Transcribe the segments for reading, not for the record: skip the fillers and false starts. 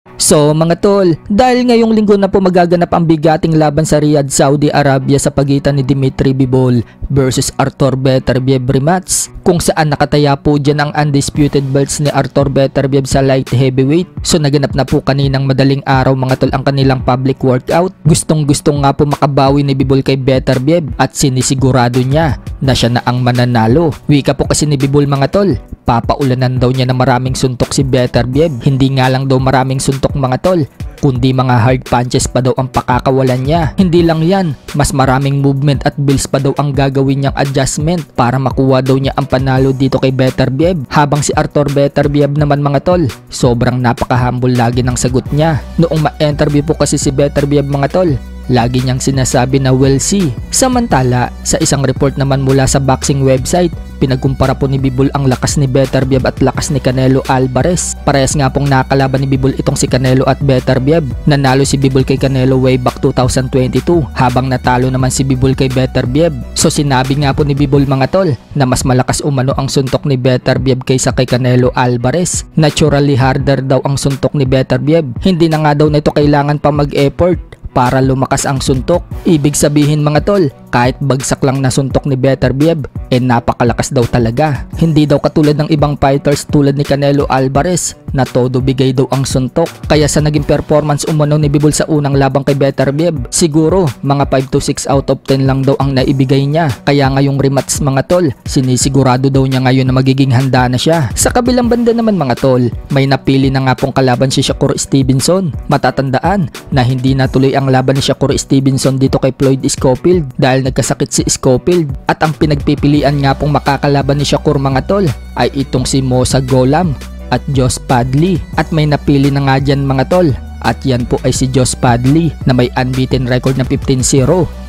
So mga tol, dahil ngayong linggo na po magaganap ang bigating laban sa Riyadh, Saudi Arabia sa pagitan ni Dmitry Bivol versus Artur Beterbiev rematch, kung saan nakataya po dyan ang undisputed belts ni Artur Beterbiev sa light heavyweight. So naganap na po kaninang madaling araw mga tol ang kanilang public workout. Gustong-gustong nga po makabawi ni Bivol kay Beterbiev at sinisigurado niya na siya na ang mananalo. Wika po kasi ni Bivol mga tol, papaulanan daw niya na maraming suntok si Beterbiev. Hindi nga lang daw maraming suntok mga tol, kundi mga hard punches pa daw ang pakakawalan niya. Hindi lang yan, mas maraming movement at builds pa daw ang gagawin niyang adjustment para makuha daw niya ang panalo dito kay Beterbiev. Habang si Artur Beterbiev naman mga tol, sobrang napaka-humble lagi ng sagot niya. Noong ma-interview po kasi si Beterbiev mga tol, lagi niyang sinasabi na we'll see. Samantala, sa isang report naman mula sa boxing website, pinagkumpara po ni Bivol ang lakas ni Beterbiev at lakas ni Canelo Alvarez. Parehas nga pong nakalaban ni Bivol itong si Canelo at Beterbiev. Nanalo si Bivol kay Canelo way back 2022 habang natalo naman si Bivol kay Beterbiev. So sinabi nga po ni Bivol mga tol na mas malakas umano ang suntok ni Beterbiev kaysa kay Canelo Alvarez. Naturally harder daw ang suntok ni Beterbiev. Hindi na nga daw nito kailangan pa mag-effort para lumakas ang suntok. Ibig sabihin mga tol, kahit bagsak lang na suntok ni Beterbiev, napakalakas daw talaga. Hindi daw katulad ng ibang fighters tulad ni Canelo Alvarez na todo bigay daw ang suntok. Kaya sa naging performance umano ni Bivol sa unang labang kay Beterbiev, siguro mga 5 to 6 out of 10 lang daw ang naibigay niya. Kaya ngayong rematch mga tol, sinisigurado daw niya ngayon na magiging handa na siya. Sa kabilang banda naman mga tol, may napili na nga pong kalaban si Shakur Stevenson. Matatandaan na hindi natuloy ang laban ni Shakur Stevenson dito kay Floyd Schofield dahil nagkasakit si Schofield, at ang pinagpipilian nga pong makakalaban ni Shakur mga tol ay itong si Mosa Golam at Josh Padley, at may napili na nga dyan mga tol, at yan po ay si Josh Padley na may unbeaten record na 15-0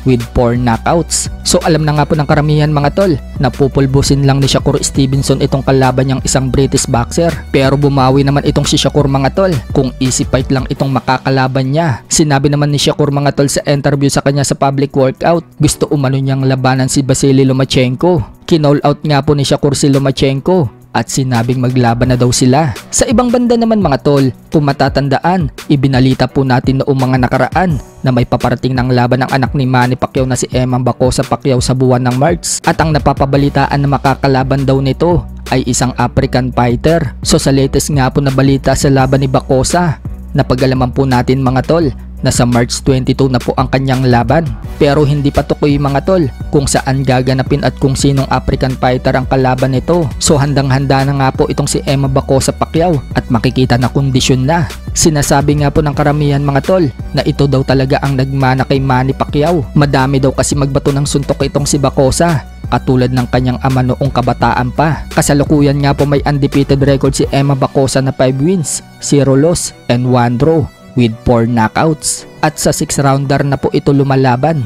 with 4 knockouts. So alam na nga po ng karamihan mga tol na pupulbusin lang ni Shakur Stevenson itong kalaban niyang isang British boxer, pero bumawi naman itong si Shakur mga tol kung easy fight lang itong makakalaban niya. Sinabi naman ni Shakur mga tol sa interview sa kanya sa public workout, gusto umano niyang labanan si Vasily Lomachenko. Kinall out nga po ni Shakur si Lomachenko at sinabing maglaban na daw sila. Sa ibang banda naman mga tol, kung matatandaan, ibinalita po natin noong mga nakaraan na may paparating ng laban ng anak ni Manny Pacquiao na si Emma Bacosa Pacquiao sa buwan ng March, at ang napapabalitaan na makakalaban daw nito ay isang African fighter. So sa latest nga po na balita sa laban ni Bacosa, napag-alaman po natin mga tol na sa March 22 na po ang kanyang laban, pero hindi pa tukoy mga tol kung saan gaganapin at kung sinong African fighter ang kalaban nito. So handang-handa na nga po itong si Emma Bacosa Pacquiao at makikita na kondisyon na. Sinasabi nga po ng karamihan mga tol na ito daw talaga ang nagmana kay Manny Pacquiao. Madami daw kasi magbato ng suntok itong si Bacosa, katulad ng kanyang ama noong kabataan pa. Kasalukuyan nga po may undefeated record si Emma Bacosa na 5 wins, 0 loss and 1 draw with 4 knockouts. At sa 6 rounder na po ito lumalaban.